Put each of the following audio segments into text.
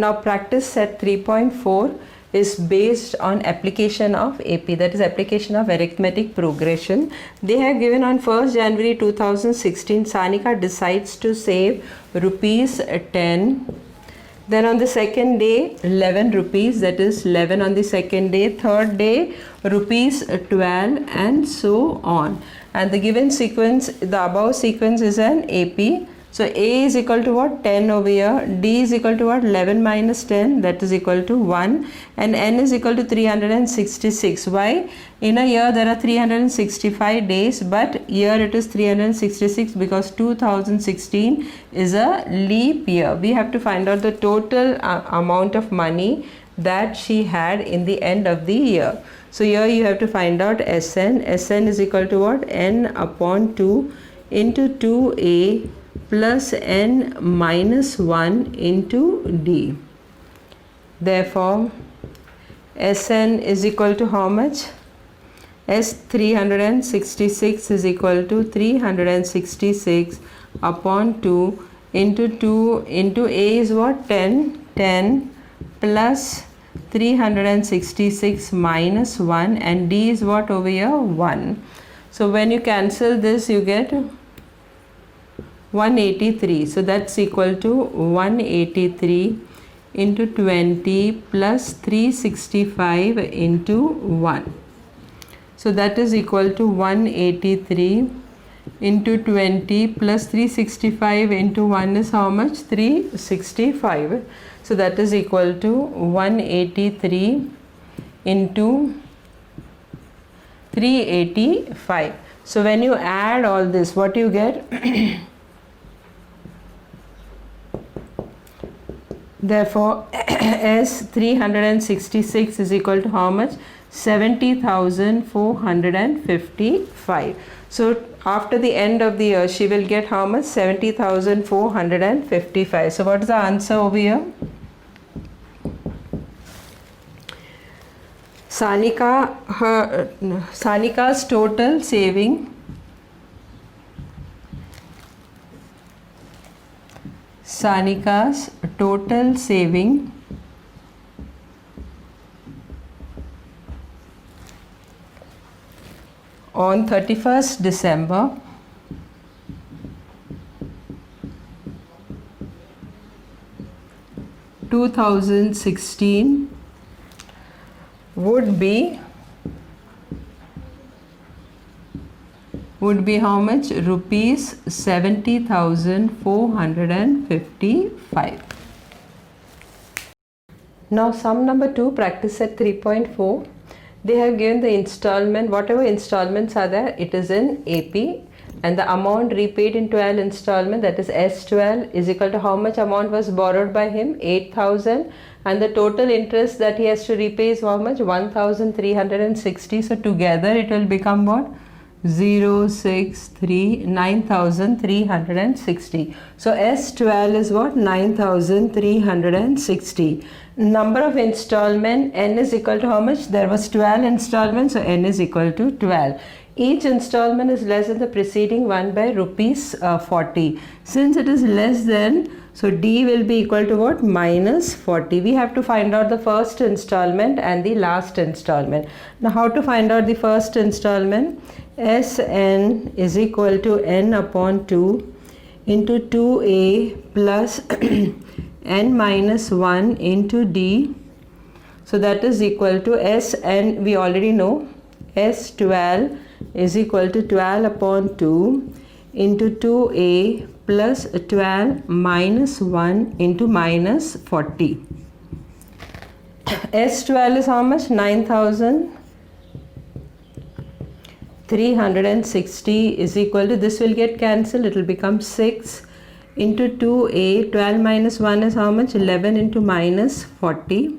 Now practice set 3.4 is based on application of AP, that is application of arithmetic progression. They have given on 1st January 2016, Sanika decides to save rupees 10. Then on the second day 11 rupees, that is 11 on the second day. Third day rupees 12, and so on. And the given sequence, the above sequence is an AP. So A is equal to what? 10 over here. D is equal to what? 11 minus 10, that is equal to 1. And N is equal to 366. Why? In a year there are 365 days, but here it is 366 because 2016 is a leap year. We have to find out the total amount of money that she had in the end of the year. So here you have to find out Sn. Sn is equal to what? N upon 2 into 2A plus n minus 1 into d. Therefore, Sn is equal to how much? S 366 is equal to 366 upon 2 into A is what? 10. 10 plus 366 minus 1, and D is what over here? 1. So when you cancel this, you get 183. So that's equal to 183 into 20 plus 365 into 1. So that is equal to 183 into 20 plus 365 into 1 is how much? 365. So that is equal to 183 into 385. So when you add all this, what you get? Therefore, S 366 is equal to how much? 70,455. So after the end of the year, she will get how much? 70,455. So what is the answer over here? Sanika's total saving on 31st December (2016) would be how much? Rupees 70,455. Now sum number 2, practice set 3.4. They have given the installment, whatever installments are there, it is in AP, and the amount repaid in 12 installment, that is S12, is equal to how much amount was borrowed by him? 8,000, and the total interest that he has to repay is how much? 1,360. So together it will become what? 9,360. So S12 is what? 9,360. Number of installment, N is equal to how much? There was 12 installments, so N is equal to 12. Each installment is less than the preceding one by rupees 40. Since it is less than, so D will be equal to what? Minus 40. We have to find out the first installment and the last installment. Now how to find out the first installment? Sn is equal to N upon 2 into 2A plus n minus 1 into D. So that is equal to Sn, we already know, S12 is equal to 12 upon 2 into 2A plus 12 minus 1 into minus 40. S12 is how much? 9,360 is equal to, this will get cancelled, it will become 6 into 2A, 12 minus 1 is how much? 11 into minus 40.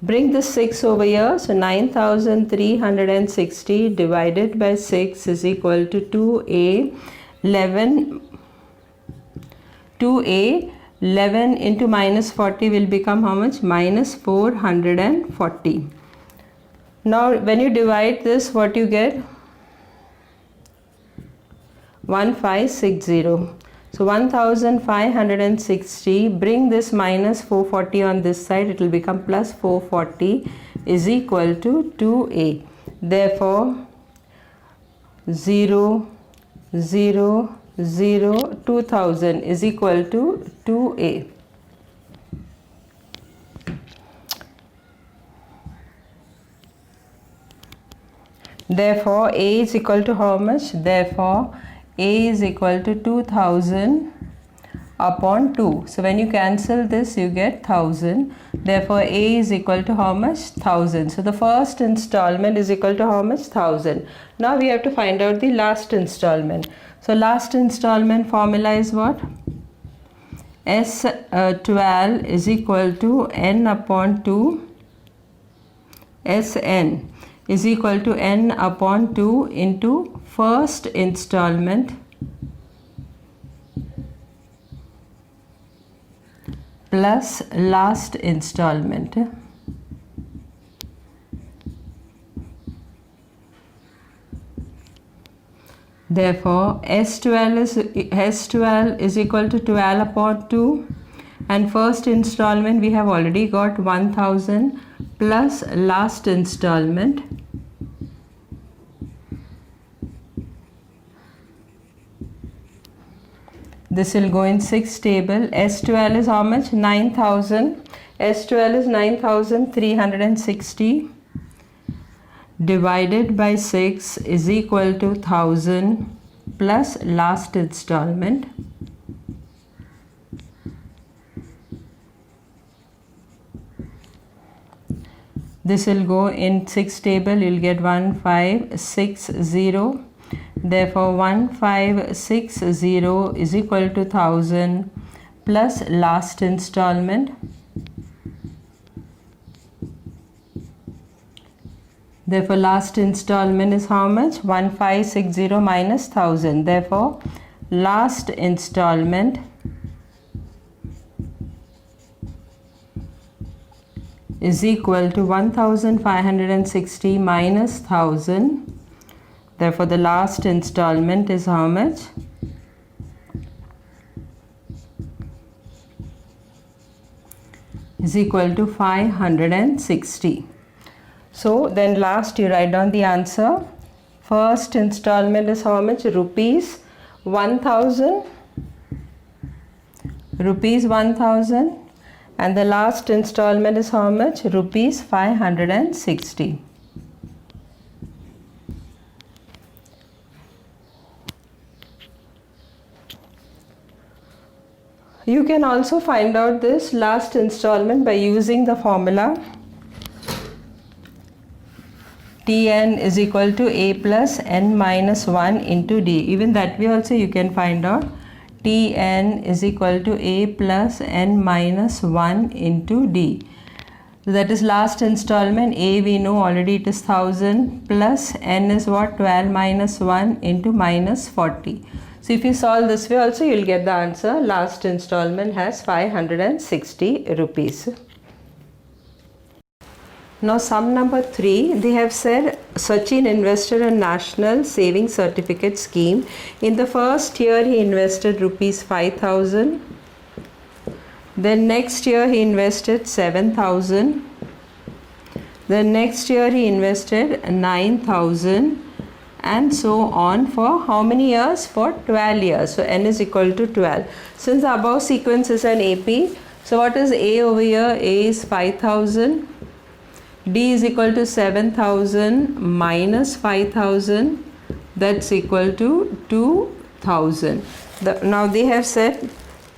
Bring the 6 over here, so 9,360 divided by 6 is equal to 2A, 11 into minus 40 will become how much? Minus 440. Now when you divide this, what you get? 1560. So 1560, bring this minus 440 on this side, it will become plus 440 is equal to 2a. Therefore 0, 0, 0, 2000 is equal to 2a. Therefore a is equal to how much? Therefore a is equal to 2000 upon 2. So when you cancel this, you get 1000. Therefore a is equal to how much? 1000. So the first installment is equal to how much? 1000. Now we have to find out the last installment. So last installment formula is what? S12 is equal to n upon 2. Sn is equal to n upon 2 into first installment plus last installment. Therefore S12 is equal to 12 upon 2, and first installment we have already got 1000 plus last installment this will go in 6 table. S12 is how much? 9000. S12 is 9360 divided by 6 is equal to 1000 plus last installment. This will go in 6 table, you will get 1560. Therefore 1560 is equal to 1000 plus last installment. Therefore last installment is how much? 1560 minus 1000. Therefore last installment is equal to 1560 minus 1000. Therefore the last installment is how much? Is equal to 560. So then last you write down the answer. First installment is how much? Rupees 1000. Rupees 1000. And the last installment is how much? Rupees 560. You can also find out this last installment by using the formula Tn is equal to a plus n minus 1 into d. Even that way also you can find out. Tn is equal to a plus n minus 1 into d. So that is last installment. A we know already, it is 1000 plus n is what? 12 minus 1 into minus 40. So if you solve this way also you will get the answer. Last installment has 560 rupees. Now sum number 3, they have said Sachin invested in National Savings Certificate Scheme. In the first year he invested rupees 5000. Then next year he invested 7000. Then next year he invested 9000. And so on for how many years? For 12 years. So n is equal to 12. Since the above sequence is an AP, so what is A over here? A is 5000. D is equal to 7000 minus 5000. That's equal to 2000. Now they have said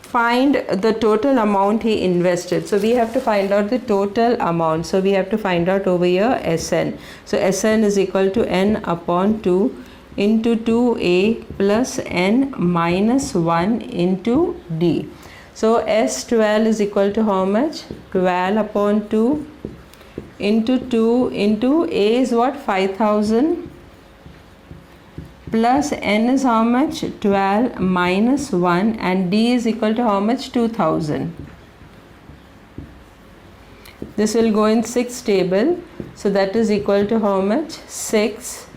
find the total amount he invested. So we have to find out the total amount. So we have to find out over here Sn. So Sn is equal to n upon 2 into 2a plus n minus 1 into d. So S12 is equal to how much? 12 upon 2 into 2 into a is what? 5000 plus n is how much? 12 minus 1, and d is equal to how much? 2000. This will go in 6 table. So that is equal to how much? 6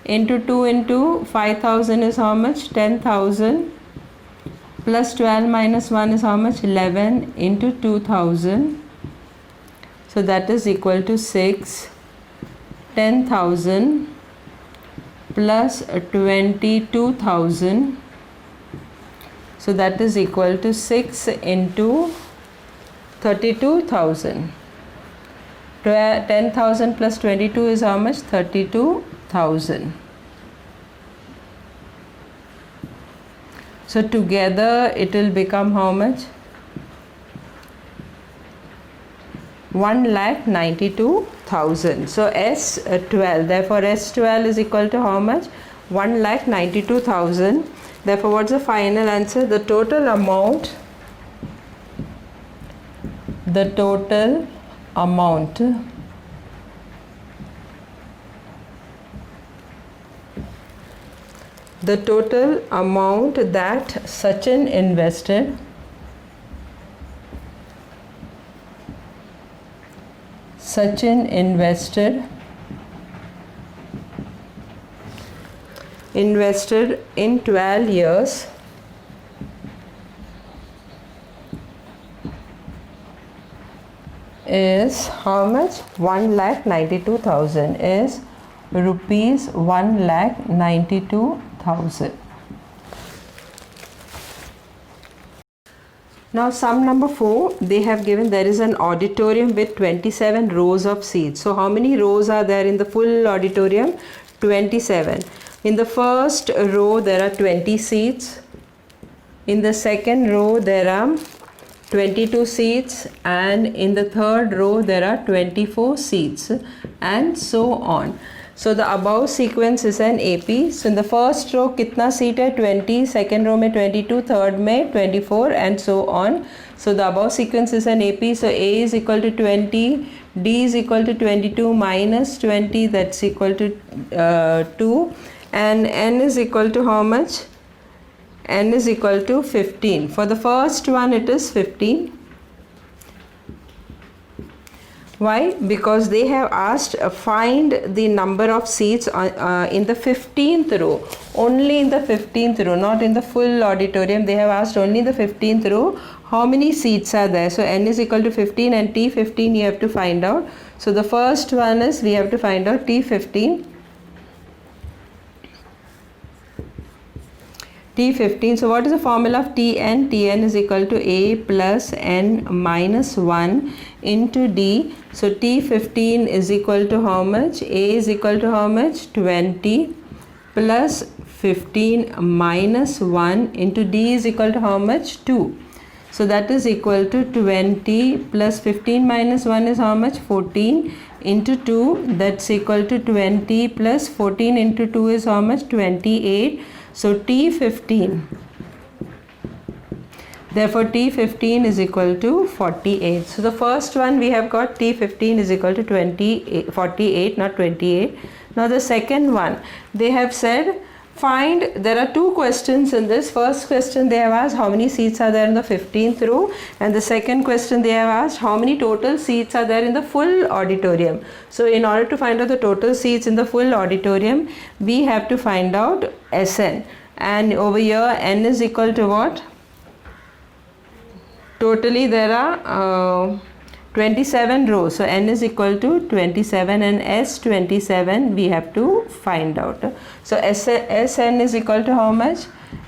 into 2 into 5000 is how much? 10,000 plus 12 minus 1 is how much? 11 into 2000. So that is equal to 6. 10,000 plus 22,000. So that is equal to 6 into 32,000. 10,000 plus 22 is how much? 32,000. So together it will become how much? 1,92,000. So S12. Therefore S12 is equal to how much? 1,92,000. Therefore what's the final answer? The total amount that Sachin invested in 12 years is how much? 1,92,000 is rupees 1,92,000. Now sum number 4, they have given there is an auditorium with 27 rows of seats. So how many rows are there in the full auditorium? 27. In the first row there are 20 seats. In the second row there are 22 seats, and in the third row there are 24 seats, and so on. So the above sequence is an AP. So in the first row kitna seat hai? 20, second row mein 22, third mein 24, and so on. So the above sequence is an AP. So A is equal to 20, D is equal to 22 minus 20, that's equal to 2, and N is equal to how much? N is equal to 15. For the first one it is 15. Why? Because they have asked find the number of seats in the 15th row. Only in the 15th row, not in the full auditorium. They have asked only in the 15th row how many seats are there. So N is equal to 15 and T15 you have to find out. So the first one is we have to find out T15. T15. So what is the formula of Tn? Tn is equal to A plus N minus 1 into D. So T15 is equal to how much? A is equal to how much? 20 plus 15 minus 1 into D is equal to how much? 2. So that is equal to 20 plus 15 minus 1 is how much? 14 into 2, that's equal to 20 plus 14 into 2 is how much? 28. So T15, therefore T15 is equal to 48. So the first one we have got T15 is equal to 48, not 28. Now the second one, they have said find, there are two questions in this. First question they have asked how many seats are there in the 15th row, and the second question they have asked how many total seats are there in the full auditorium. So in order to find out the total seats in the full auditorium, we have to find out Sn, and over here N is equal to what? Totally there are 27 rows, so N is equal to 27 and S27 we have to find out. So Sn is equal to how much?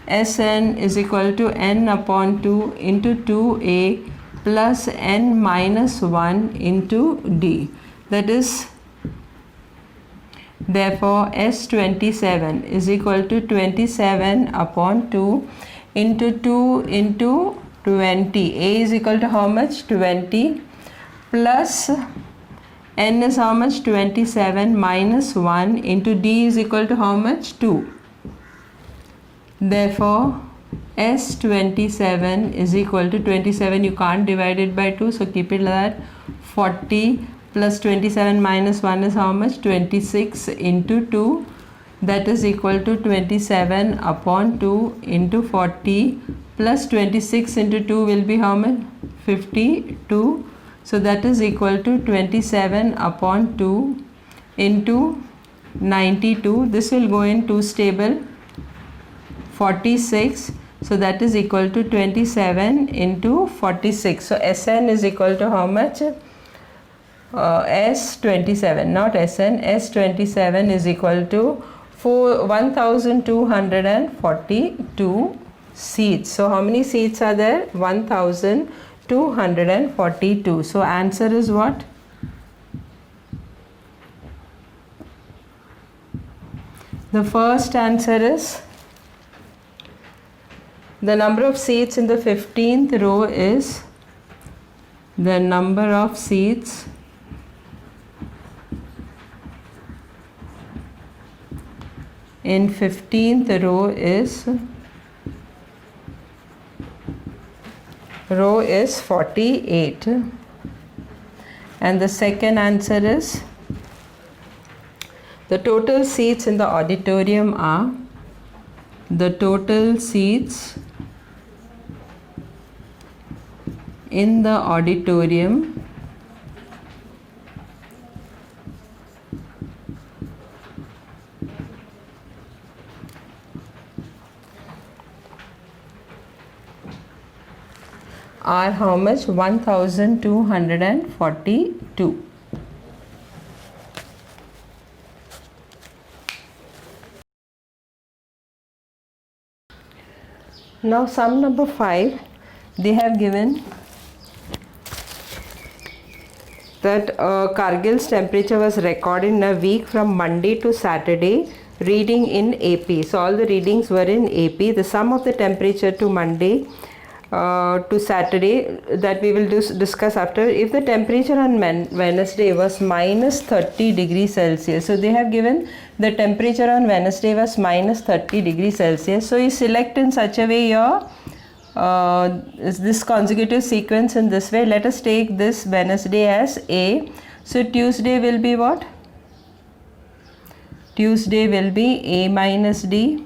Sn is equal to N upon 2 into 2A plus N minus 1 into D. That is, therefore S27 is equal to 27 upon 2 into 2 into 20. A is equal to how much? 20 plus N is how much? 27 minus 1 into D is equal to how much? 2. Therefore S27 is equal to 27, you can't divide it by 2, so keep it like that. 40 plus 27 minus 1 is how much? 26 into 2, that is equal to 27 upon 2 into 40 plus 26 into 2 will be how much? 52. So that is equal to 27 upon 2 into 92. This will go in 2's table. 46. So that is equal to 27 into 46. So Sn is equal to how much? S27, not Sn. S27 is equal to 1242 seats. So how many seats are there? 1242. So answer is what? The first answer is, the number of seats in the 15th row is, the number of seats in 15th row is 48. And the second answer is, the total seats in the auditorium are, the total seats in the auditorium are how much? 1242. Now sum number 5, they have given that Kargil's temperature was recorded in a week from Monday to Saturday, reading in AP. So all the readings were in AP. The sum of the temperature to Monday to Saturday, that we will discuss after. If the temperature on Wednesday was minus 30 degrees Celsius, so they have given the temperature on Wednesday was minus 30 degrees Celsius. So you select in such a way your this consecutive sequence in this way. Let us take this Wednesday as A. So Tuesday will be what? Tuesday will be A minus D,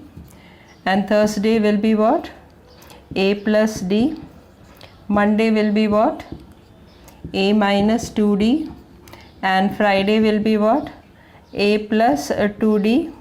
and Thursday will be what? A plus D. Monday will be what? A minus 2D, and Friday will be what? A plus 2D,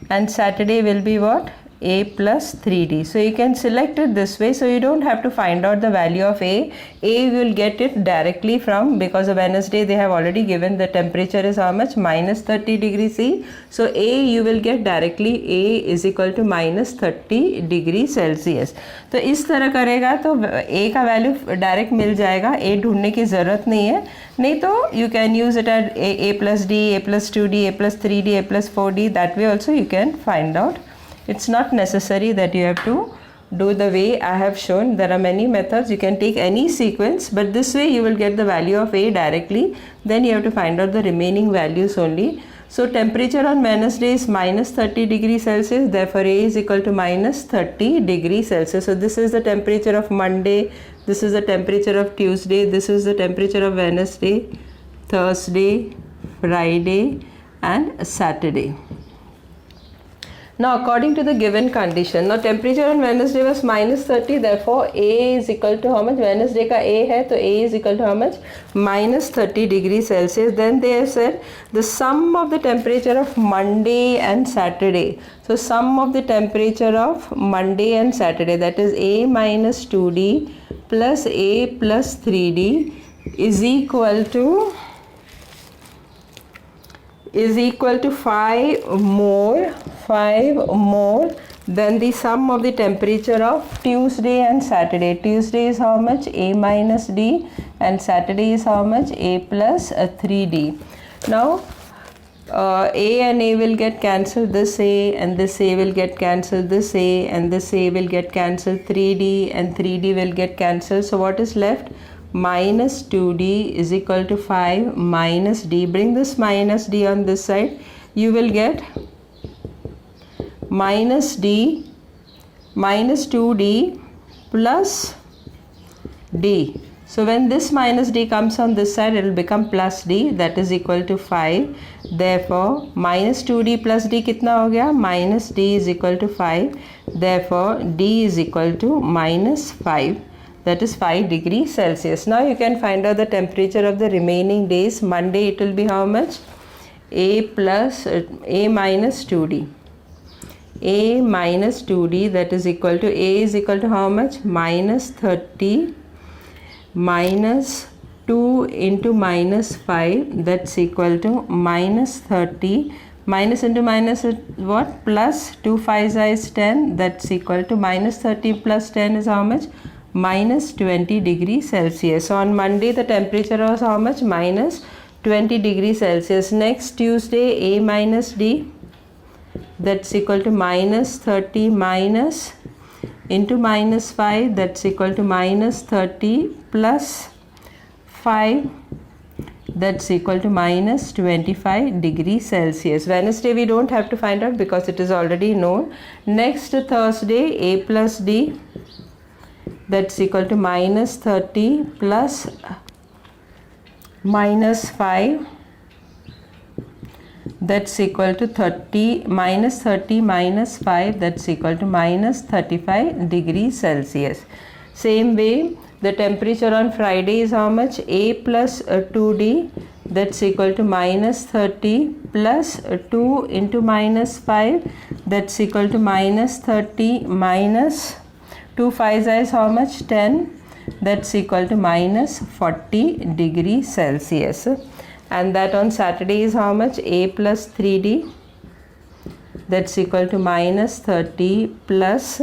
and Saturday will be what? A plus 3D. So you can select it this way, so you don't have to find out the value of A. A will get it directly from, because of Wednesday they have already given the temperature is how much? Minus 30 degrees C. So A you will get directly, A is equal to minus 30 degree Celsius. तो इस तरह करेगा तो A का value direct मिल जाएगा, A ढूंढने की ज़रूरत नहीं है. नहीं तो you can use it at A plus D, A plus 2D, A plus 3D, A plus 4D. That way also you can find out. It's not necessary that you have to do the way I have shown. There are many methods. You can take any sequence, but this way you will get the value of A directly. Then you have to find out the remaining values only. So temperature on Wednesday is minus 30 degrees Celsius. Therefore A is equal to minus 30 degrees Celsius. So this is the temperature of Monday. This is the temperature of Tuesday. This is the temperature of Wednesday, Thursday, Friday and Saturday. Now according to the given condition, now temperature on Wednesday was minus 30, therefore A is equal to how much? Wednesday ka A hai, so A is equal to how much? Minus 30 degrees Celsius. Then they have said the sum of the temperature of Monday and Saturday. So sum of the temperature of Monday and Saturday, that is A minus 2D plus A plus 3D is equal to 5 more than the sum of the temperature of Tuesday and Saturday. Tuesday is how much? A minus D, and Saturday is how much? A plus 3D. Now A and A will get cancelled, this A and this A will get cancelled, this A and this A will get cancelled, 3D and 3D will get cancelled. So what is left? Minus 2D is equal to 5 minus D. Bring this minus D on this side. You will get minus D minus 2D plus D. So when this minus D comes on this side, it will become plus D, that is equal to 5. Therefore minus 2D plus D कितना हो गया? Minus D is equal to 5. Therefore D is equal to minus 5. That is 5 degrees Celsius. Now you can find out the temperature of the remaining days. Monday it will be how much? A minus 2D. A minus 2D, that is equal to, A is equal to how much? Minus 30 minus 2 into minus 5, that's equal to minus 30. Minus into minus is what? Plus. 2 5 is 10, that's equal to minus 30 plus 10 is how much? Minus 20 degrees Celsius. So on Monday the temperature was how much? Minus 20 degrees Celsius. Next Tuesday, A minus D, that's equal to minus 30 minus into minus 5, that's equal to minus 30 plus 5, that's equal to minus 25 degrees Celsius. Wednesday we don't have to find out because it is already known. Next Thursday, A plus D, that's equal to minus 30 plus minus 5, that's equal to 30 minus 5, that's equal to minus 35 degrees Celsius. Same way the temperature on Friday is how much? A plus 2D, that's equal to minus 30 plus 2 into minus 5, that's equal to minus 30 minus 2 5 is how much? 10, that's equal to minus 40 degrees Celsius. And that on Saturday is how much? A plus 3D, that's equal to minus 30 plus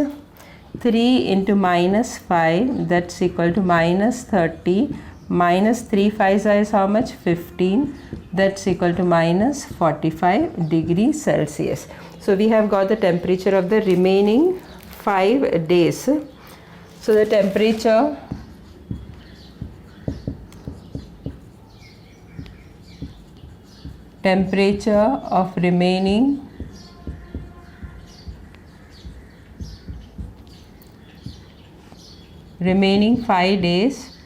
3 into minus 5, that's equal to minus 30 minus 3 5 is how much? 15, that's equal to minus 45 degrees Celsius. So we have got the temperature of the remaining 5 days. So the temperature of remaining remaining 5 days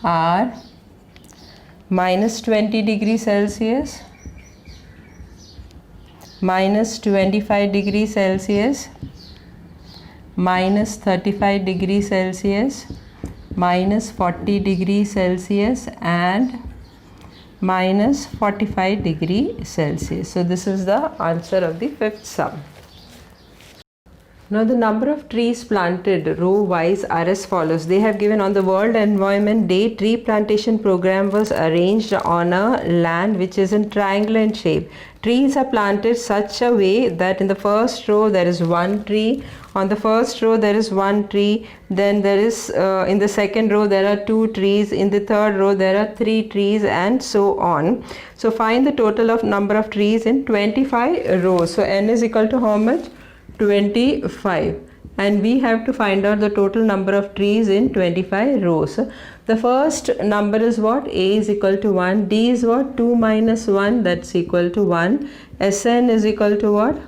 are minus 20 degrees Celsius, minus 25 degrees Celsius, minus 35 degrees Celsius, minus 40 degrees Celsius, and minus 45 degrees Celsius. So this is the answer of the fifth sum. Now the number of trees planted row wise are as follows. They have given on the World Environment Day, tree plantation program was arranged on a land which is in triangle in shape. Trees are planted such a way that in the first row there is one tree, on the first row there is one tree, then there is in the second row there are two trees, in the third row there are three trees, and so on. So find the total of number of trees in 25 rows. So n is equal to how much? 25, and we have to find out the total number of trees in 25 rows. The first number is what? A is equal to 1, D is what? 2 minus 1, that's equal to 1, Sn is equal to what?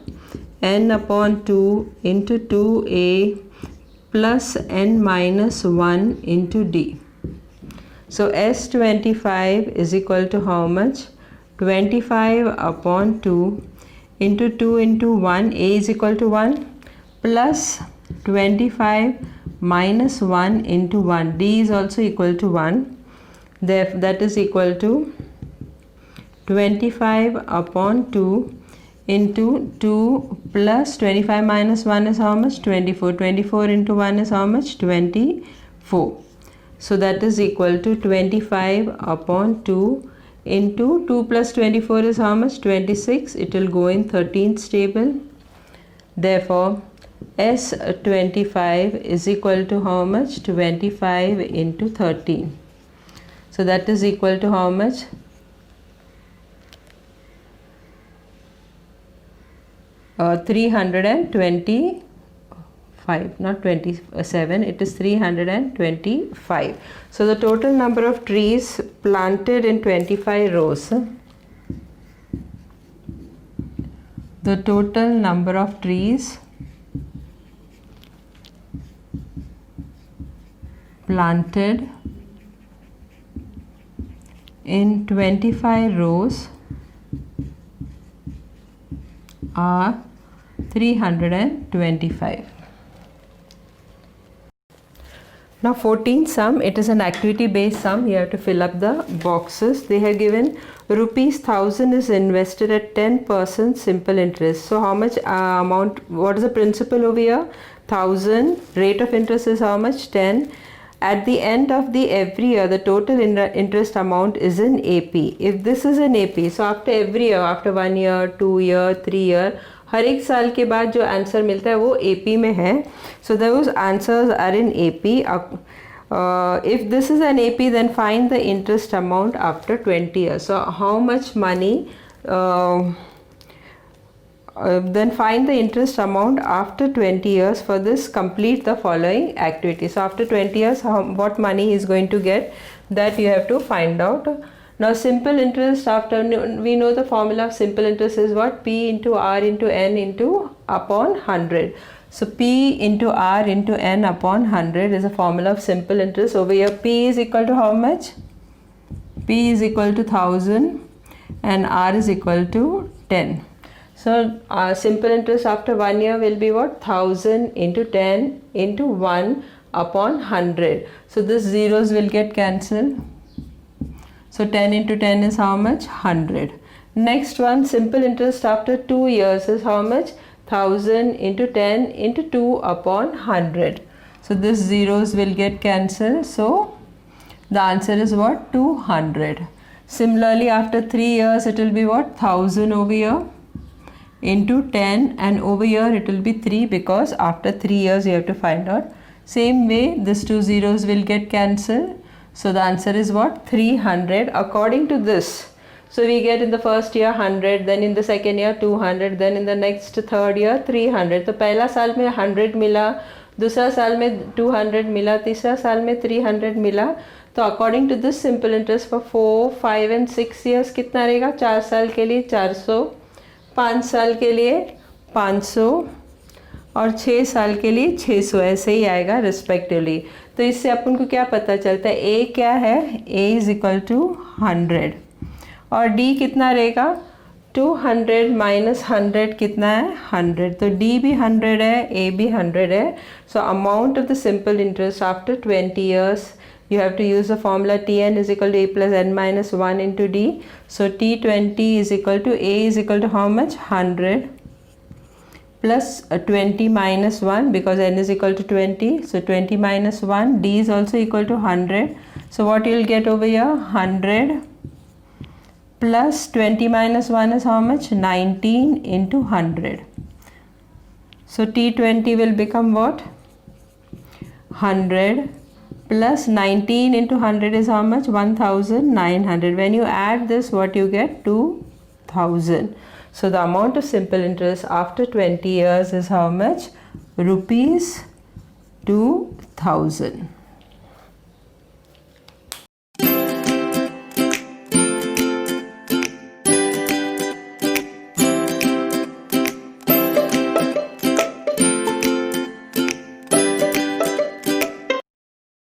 N upon 2 into 2A plus N minus 1 into D. So S25 is equal to how much? 25 upon 2 into 2 into 1, A is equal to 1, plus 25 minus 1 into 1, D is also equal to 1, therefore that is equal to 25 upon 2 into 2 plus 25 minus 1 is how much? 24. 24 into 1 is how much? 24. So that is equal to 25 upon 2 into 2 plus 24 is how much? 26. It will go in 13th table. Therefore, S25 is equal to how much? 25 into 13. So that is equal to how much? 325, not 27, it is 325. So the total number of trees planted in 25 rows, the total number of trees planted in 25 rows are 325. Now 14th sum, it is an activity based sum. You have to fill up the boxes. They have given rupees 1000 is invested at 10% simple interest. So how much amount, what is the principal over here? 1000. Rate of interest is how much? 10. At the end of the every year, the total interest amount is in AP. If this is in AP, so after every year, after 1 year, 2 year, 3 year, हर एक साल के बाद जो answer मिलता है वो AP में है. So those answers are in AP. If this is an AP, then find the interest amount after 20 years. So how much money, then find the interest amount after 20 years. For this, complete the following activity. So after 20 years, what money he is going to get, that you have to find out. Now simple interest, after we know the formula of simple interest is what? P into R into N into upon 100. So P into R into N upon 100 is a formula of simple interest. Over here P is equal to how much? P is equal to 1000 and R is equal to 10. So simple interest after 1 year will be what? 1000 into 10 into 1 upon 100. So this zeros will get cancelled. So 10 into 10 is how much? 100. Next one, simple interest after 2 years is how much? 1000 into 10 into 2 upon 100. So this zeros will get cancelled. So the answer is what? 200. Similarly, after 3 years it will be what? 1000 over here into 10, and over here it will be 3 because after 3 years you have to find out. Same way, these two zeros will get cancelled. So the answer is what? 300 according to this. So we get in the first year 100, then in the second year 200, then in the next third year 300. तो पहला साल में 100 मिला, दूसरा साल में 200 मिला, तीसरा साल में 300 मिला. तो according to this simple interest for 4, 5 and 6 years कितना रहेगा? 4 साल के लिए 400, 5 साल के लिए 500 और 6 साल के लिए 600, ऐसे ही आएगा रिस्पेक्टिवली. तो इससे अपन को क्या पता चलता है? A क्या है? A इज इक्वल टू 100 और D कितना रहेगा? 200 माइनस 100 कितना है? 100. तो D भी 100 है, A भी 100 है. So amount of the simple interest after 20 years, you have to use the formula Tn is equal to A plus N minus 1 into D. So T20 is equal to A is equal to how much? 100 plus 20 minus 1 because N is equal to 20. So 20 minus 1, D is also equal to 100. So what you will get over here? 100 plus 20 minus 1 is how much? 19 into 100. So T20 will become what? 100 plus 19 into 100 is how much? 1900. When you add this, what you get? 2000. So the amount of simple interest after 20 years is how much? Rupees 2000.